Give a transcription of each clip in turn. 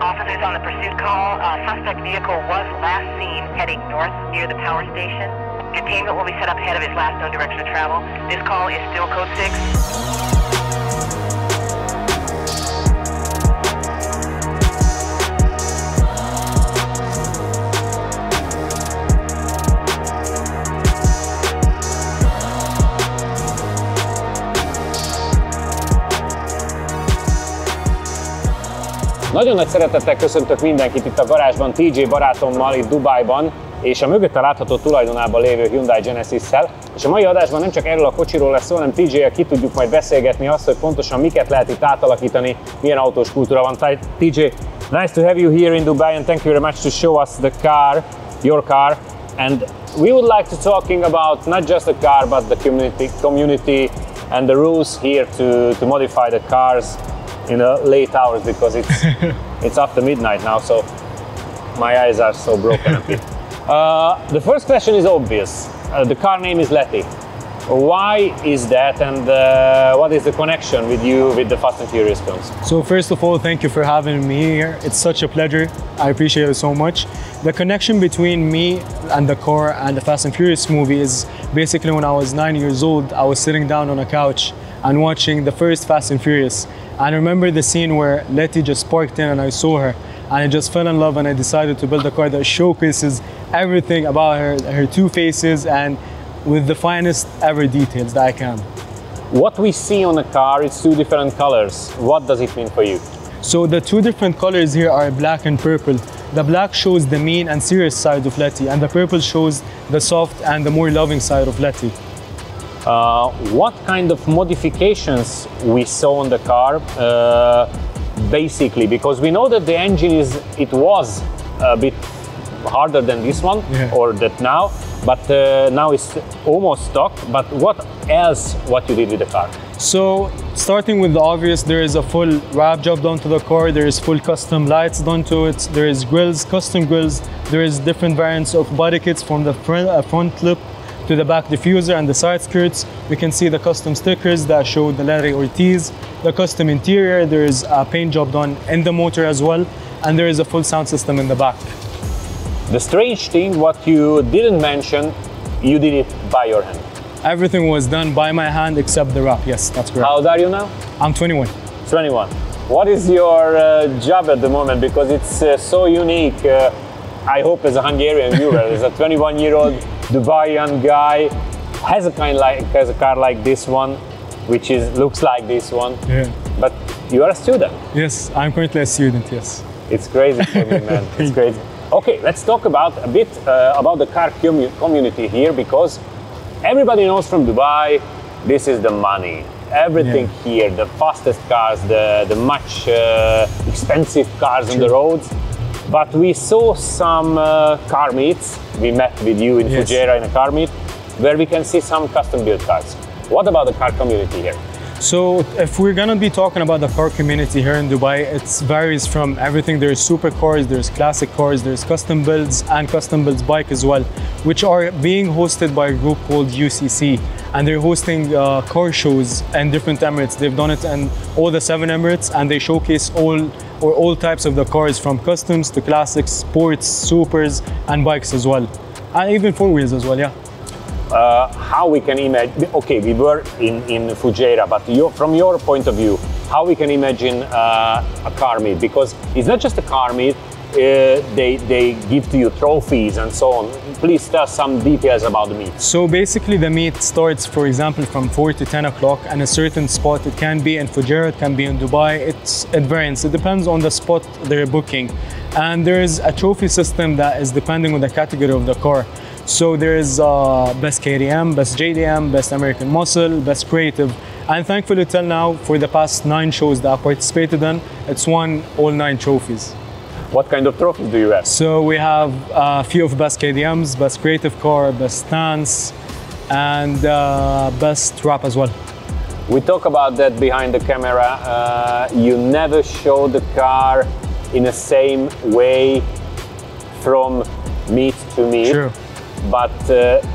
Officers on the pursuit call. Suspect vehicle was last seen heading north near the power station. Containment will be set up ahead of his last known direction of travel. This call is still code 6. Nagyon nagy szeretettel köszöntök mindenkit itt a garázsban, TJ barátommal itt Dubajban, és a mögötte látható tulajdonában lévő Hyundai Genesis-szel. És a mai adásban nem csak erről a kocsiról lesz szó, hanem TJ-jel ki tudjuk majd beszélgetni azt, hogy pontosan miket lehet itt átalakítani, milyen autós kultúra van. TJ, nice to have you here in Dubai and thank you very much to show us the car, your car. And we would like to talking about not just the car, but the community and the rules here to modify the cars in the late hours, because it's after midnight now, so my eyes are so broken a bit. The first question is obvious. The car name is Letty. Why is that, and what is the connection with you with the Fast and Furious films? So first of all, thank you for having me here. It's such a pleasure. I appreciate it so much. The connection between me and the car and the Fast and Furious movie is basically when I was 9 years old, I was sitting down on a couch and watching the first Fast and Furious. And I remember the scene where Letty just parked in and I saw her and I just fell in love, and I decided to build a car that showcases everything about her two faces and with the finest ever details that I can. What we see on the car is two different colors. What does it mean for you? So the two different colors here are black and purple. The black shows the mean and serious side of Letty, and the purple shows the soft and the more loving side of Letty. What kind of modifications we saw on the car, basically, because we know that the engine was a bit harder than this one, or that now, but now it's almost stock. But what you did with the car? So starting with the obvious, there is a full wrap job done to the car, there is full custom lights done to it, there is grills, custom grills, there is different variants of body kits from the front lip to the back diffuser and the side skirts. We can see the custom stickers that show the letter Ortiz, the custom interior, there is a paint job done in the motor as well, and there is a full sound system in the back. The strange thing, what you didn't mention, you did it by your hand. Everything was done by my hand except the wrap, yes, that's correct. How old are you now? I'm 21. 21. What is your job at the moment? Because it's so unique. I hope as a Hungarian viewer, as a 21-year-old Dubaian guy, has a car like this one, which looks like this one. Yeah. But you are a student. Yes, I'm currently a student, yes. It's crazy for me, man. It's crazy. Okay, let's talk about a bit about the car community here, because everybody knows from Dubai, this is the money. Everything here, the fastest cars, the much expensive cars on the roads. But we saw some car meets. We met with you in Fujairah in a car meet, where we can see some custom built cars. What about the car community here? So if we're gonna be talking about the car community here in Dubai, it varies from everything. There's supercars, there's classic cars, there's custom builds and custom builds bike as well, which are being hosted by a group called UCC. And they're hosting car shows in different Emirates. They've done it in all the 7 Emirates, and they showcase all types of the cars, from customs to classics, sports, supers, and bikes as well. And even 4-wheels as well, yeah. How we can imagine, okay, we were in Fujairah, but from your point of view, how we can imagine a car meet? Because it's not just a car meet, they give to you trophies and so on. Please tell some details about the meet. So basically the meet starts, for example, from 4 to 10 o'clock and a certain spot. It can be in Fujairah, it can be in Dubai, it varies. It depends on the spot they're booking. And there is a trophy system that is depending on the category of the car. So there is best KDM, best JDM, best American Muscle, best Creative. And thankfully till now, for the past 9 shows that I participated in, it's won all 9 trophies. What kind of trophies do you have? So we have a few of best KDMs, best creative car, best stance, and best wrap as well. We talk about that behind the camera. You never show the car in the same way from meet to meet. True. But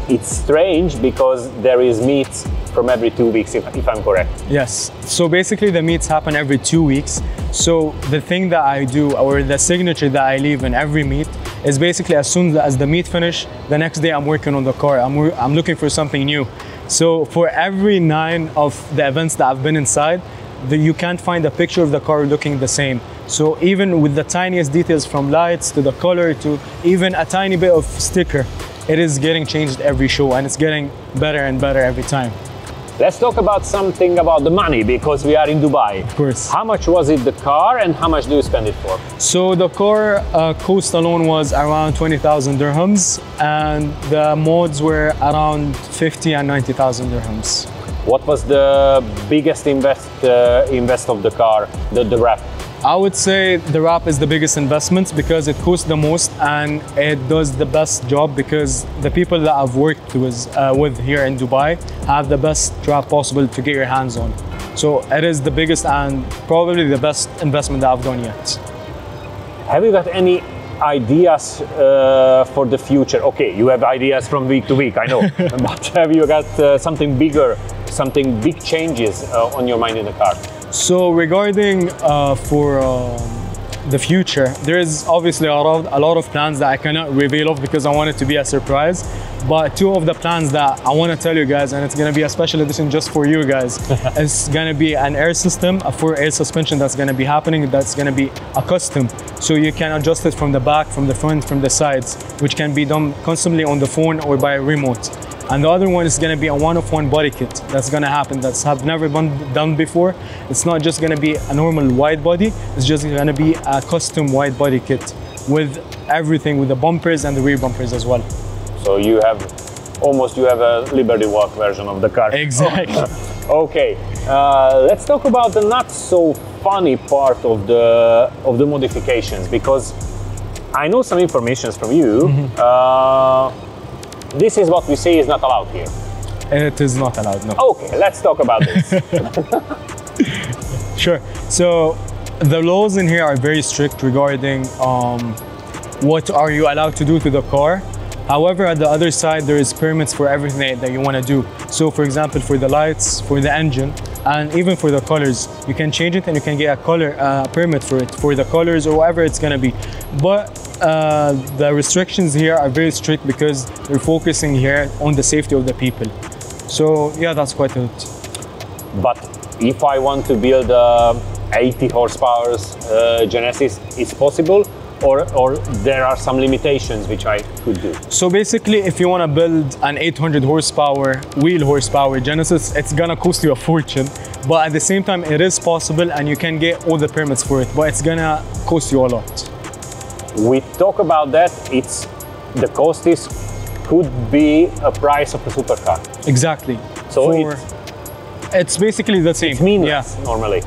it's strange because there is meets from every 2 weeks, if I'm correct. Yes. So basically the meets happen every 2 weeks. So the thing that I do, or the signature that I leave in every meet, is basically as soon as the meet finish, the next day I'm working on the car. I'm looking for something new. So for every 9 of the events that I've been inside, you can't find a picture of the car looking the same. So even with the tiniest details, from lights to the color to even a tiny bit of sticker, it is getting changed every show, and it's getting better and better every time. Let's talk about something about the money, because we are in Dubai. Of course. How much was it the car, and how much do you spend it for? So the car cost alone was around 20,000 dirhams, and the mods were around 50 and 90,000 dirhams. What was the biggest invest of the car, the wrap? I would say the wrap is the biggest investment because it costs the most and it does the best job, because the people that I've worked with here in Dubai have the best wrap possible to get your hands on. So it is the biggest and probably the best investment that I've done yet. Have you got any ideas for the future? Okay, you have ideas from week to week, I know. But have you got something bigger, something big changes on your mind in the car? So regarding for the future, there is obviously a lot of plans that I cannot reveal of because I want it to be a surprise. But 2 of the plans that I want to tell you guys, and it's going to be a special edition just for you guys, it's going to be an air system for air suspension that's going to be happening, that's going to be a custom. So you can adjust it from the back, from the front, from the sides, which can be done constantly on the phone or by remote. And the other one is going to be a one-of-one body kit that's going to happen, that's have never been done before. It's not just going to be a normal wide body, it's just going to be a custom wide body kit with everything, with the bumpers and the rear bumpers as well. So you have a Liberty Walk version of the car. Exactly. Okay, let's talk about the not so funny part of the modifications, because I know some information from you. This is what we say is not allowed here. It is not allowed, no. Okay, let's talk about this. Sure. So the laws in here are very strict regarding what are you allowed to do to the car. However, at the other side, there is permits for everything that you want to do. So for example, for the lights, for the engine, and even for the colors, you can change it and you can get a color permit for it, for the colors or whatever it's going to be. But the restrictions here are very strict because they're focusing here on the safety of the people. So yeah, that's quite it. But if I want to build 80 horsepower Genesis, it's possible? Or there are some limitations which I could do? So basically, if you want to build an 800 horsepower wheel horsepower Genesis, it's gonna cost you a fortune. But at the same time, it is possible and you can get all the permits for it, but it's gonna cost you a lot. We talk about that, the cost could be a price of a supercar. Exactly. So it's basically the same. It's meaningless, normally.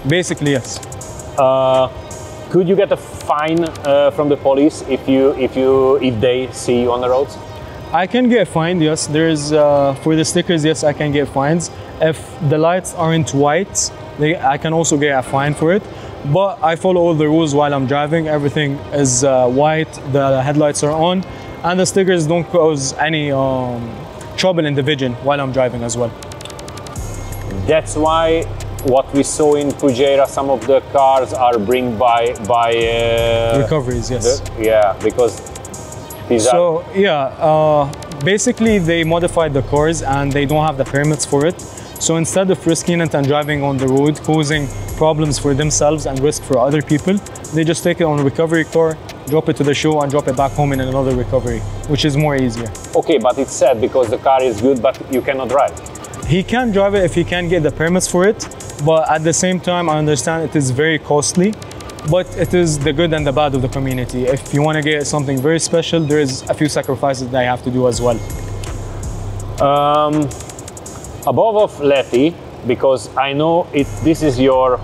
Basically, yes. Could you get a fine from the police if they see you on the roads? I can get fined, yes. There's for the stickers, yes, I can get fines. If the lights aren't white, I can also get a fine for it. But I follow all the rules while I'm driving. Everything is white, the headlights are on, and the stickers don't cause any trouble in the vision while I'm driving as well. That's why what we saw in Fujairah, some of the cars are bring by recoveries, yes. Yeah, because these are... yeah, basically they modified the cars and they don't have the permits for it. So instead of risking it and driving on the road, causing problems for themselves and risk for other people, they just take it on a recovery car, drop it to the show and drop it back home in another recovery, which is more easier. Okay, but it's sad because the car is good, but you cannot drive. He can drive it if he can get the permits for it, but at the same time, I understand it is very costly, but it is the good and the bad of the community. If you want to get something very special, there is a few sacrifices that you have to do as well. Above of Letty, because I know this is your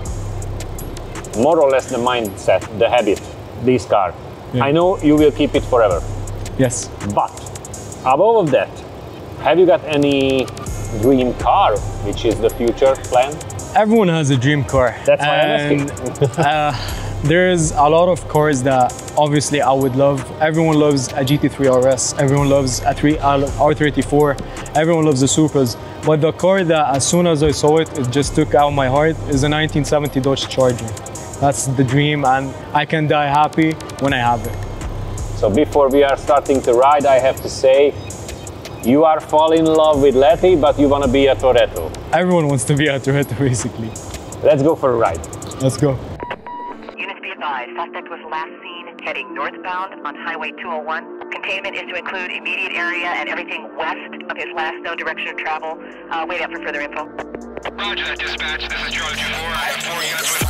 more or less the mindset, the habit, this car. Yeah. I know you will keep it forever. Yes. But above of that, have you got any dream car, which is the future plan? Everyone has a dream car. That's why I'm asking. There's a lot of cars that obviously I would love. Everyone loves a GT3 RS. Everyone loves a R34. Everyone loves the Supras. But the car that as soon as I saw it, it just took out my heart is a 1970 Dodge Charger. That's the dream, and I can die happy when I have it. So before we are starting to ride, I have to say, you are falling in love with Letty, but you want to be a Toretto. Everyone wants to be a Toretto, basically. Let's go for a ride. Let's go. Units be advised, suspect was last seen heading northbound on Highway 201. Containment is to include immediate area and everything west of his last known direction of travel. Wait out for further info. Roger that, dispatch. This is Charlie 24. I have 4 units with...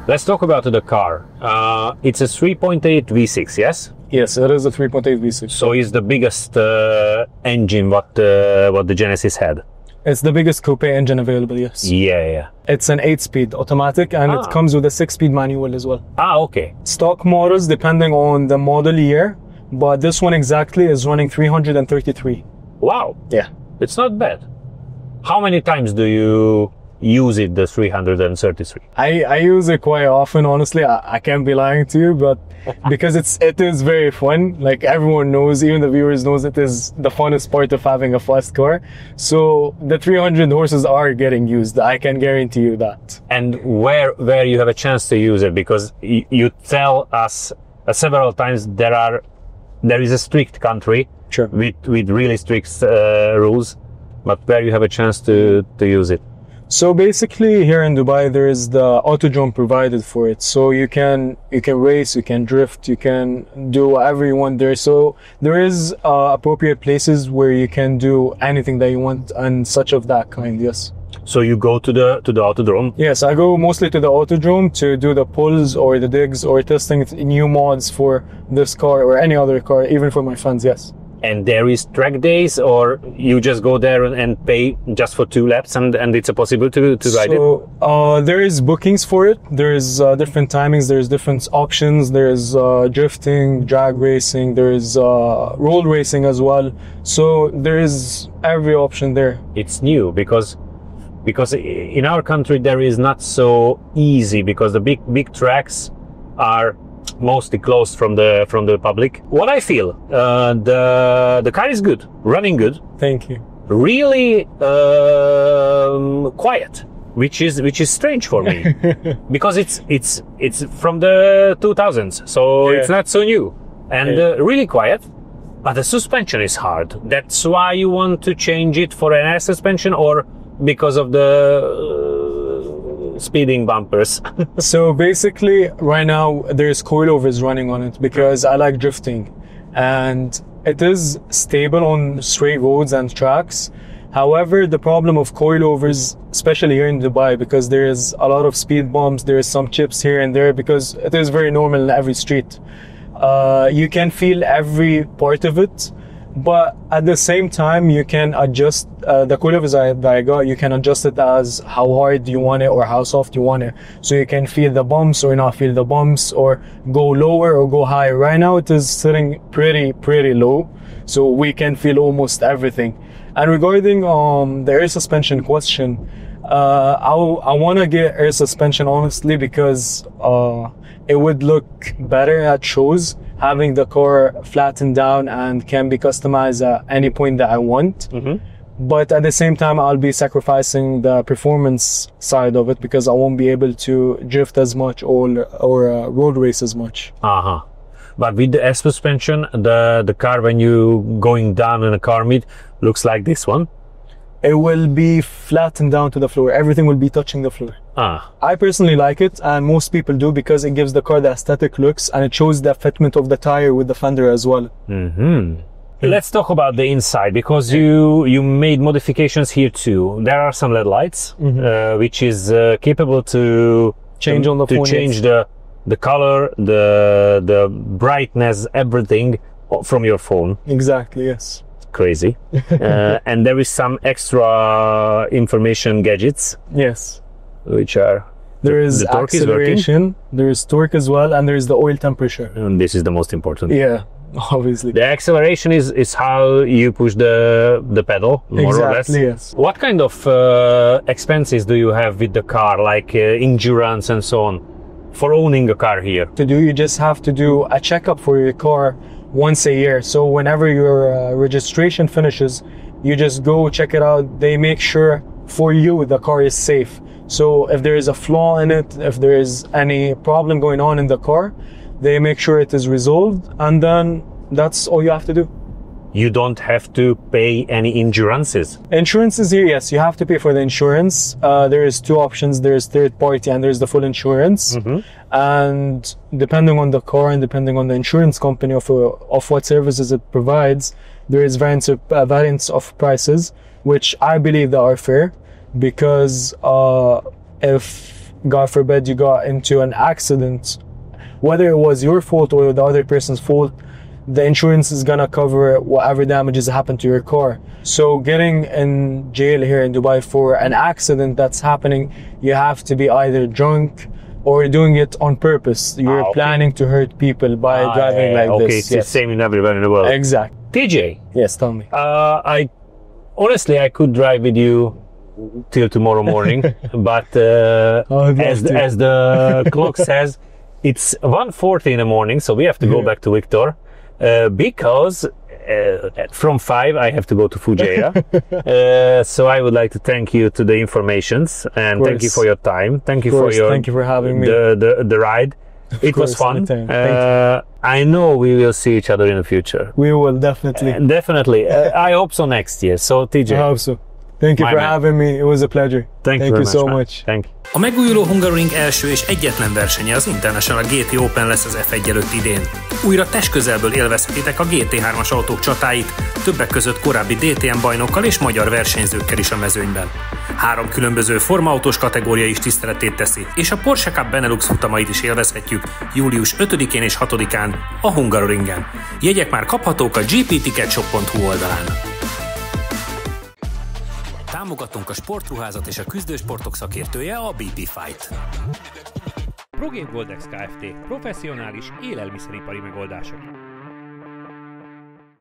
Let's talk about the car. It's a 3.8 V6, yes? Yes, it is a 3.8 V6. So it's the biggest engine what the Genesis had. It's the biggest coupe engine available, yes. Yeah. It's an 8-speed automatic, and it comes with a 6-speed manual as well. Okay. Stock models depending on the model year, but this one exactly is running 333. Wow. Yeah. It's not bad. How many times do you use it, the 333? I use it quite often, honestly. I can't be lying to you, but because it is very fun. Like everyone knows, even the viewers knows, it is the funnest part of having a fast car. So the 300 horses are getting used. I can guarantee you that. And where you have a chance to use it, because you tell us several times there is a strict country, sure, with really strict rules, but where you have a chance to use it. So basically here in Dubai there is the autodrome provided for it. So you can race, you can drift, you can do whatever you want there. So there is appropriate places where you can do anything that you want and such of that kind, yes. So you go to the autodrome? Yes, I go mostly to the autodrome to do the pulls or the digs or testing new mods for this car or any other car, even for my fans, yes. And there is track days, or you just go there and pay just for 2 laps and it's possible to ride it? So there is bookings for it. There's different timings, there's different options, there's drifting, drag racing, there's road racing as well. So there is every option there. It's new because in our country there is not so easy, because the big tracks are mostly closed from the public. What I feel, the car is good, running good. Thank you. Really quiet, which is strange for me, because it's from the 2000s, so yeah, it's not so new, and really quiet. But the suspension is hard. That's why you want to change it for an air suspension, or because of the speeding bumpers? So basically right now there's coilovers running on it because I like drifting, and it is stable on straight roads and tracks. However, the problem of coilovers, especially here in Dubai, because there is a lot of speed bumps, there is some chips here and there, because it is very normal in every street. You can feel every part of it, but at the same time you can adjust the coilovers that I got. You can adjust it as how hard you want it or how soft you want it, so you can feel the bumps or not feel the bumps, or go lower or go higher. Right now it is sitting pretty low, so we can feel almost everything. And regarding the air suspension question, I want to get air suspension honestly, because it would look better at shows, having the car flattened down and can be customized at any point that I want. Mm-hmm. But at the same time, I'll be sacrificing the performance side of it, because I won't be able to drift as much or road race as much. But with the air suspension, the car, when you going down in a car meet, looks like this one. It will be flattened down to the floor. Everything will be touching the floor. I personally like it, and most people do, because it gives the car the aesthetic looks and it shows the fitment of the tire with the fender as well. Let's talk about the inside, because you made modifications here too. There are some LED lights, which is capable to Change on the phone, change the color, the brightness, everything from your phone. Exactly, yes. Crazy. And there is some extra information gadgets. Yes. Which are There is the torque acceleration, there is torque as well, and there is the oil temperature. And this is the most important. Yeah, obviously. The acceleration is how you push the pedal, more or less. Yes. What kind of expenses do you have with the car, like insurance and so on, for owning a car here? You just have to do a checkup for your car once a year. So whenever your registration finishes, you just go check it out. They make sure for you the car is safe. So if there is a flaw in it, if there is any problem going on in the car, they make sure it is resolved, and then that's all you have to do. You don't have to pay any insurances? Insurances here, yes, you have to pay for the insurance. There is two options. There is third party and there is the full insurance. And depending on the car and depending on the insurance company of what services it provides, there is variance of prices, which I believe that are fair, because if, God forbid, you got into an accident, whether it was your fault or the other person's fault, the insurance is gonna cover whatever damages happen to your car. So getting in jail here in Dubai for an accident that's happening, you have to be either drunk or doing it on purpose. You're planning to hurt people by driving like this. Okay, it's the same in everywhere in the world. Exactly. TJ. Yes, tell me. Honestly, I could drive with you till tomorrow morning, but as the clock says, it's 1:40 in the morning, so we have to go back to Victor. Because from 5 I have to go to Fujairah. So I would like to thank you to the informations, and thank you for your time. Thank you Thank you for having me. The ride. It was fun. I know we will see each other in the future. We will definitely. Definitely. I hope so next year. So TJ. I hope so. Thank you for having me. It was a pleasure. Thank you so much. Thank you. A megújuló Hungaroring első és egyetlen versenye az International GT Open lesz az F1 előtt idén. Újra testközelből élvezhetitek a GT3-as autók csatáit, többek között korábbi DTM bajnokkal és magyar versenyzőkkel is a mezőnyben. 3 különböző formaautós kategória is tiszteletét teszi, és a Porsche Cup Benelux futamait is élvezhetjük július 5-én és 6-án a Hungaroringen. Jegyek már kaphatók a gpticketshop.hu oldalán. Támogatunk a sportruházat és a küzdősportok szakértője a BP Fight. ProGame Goldex Kft. Professzionális élelmiszeripari megoldások.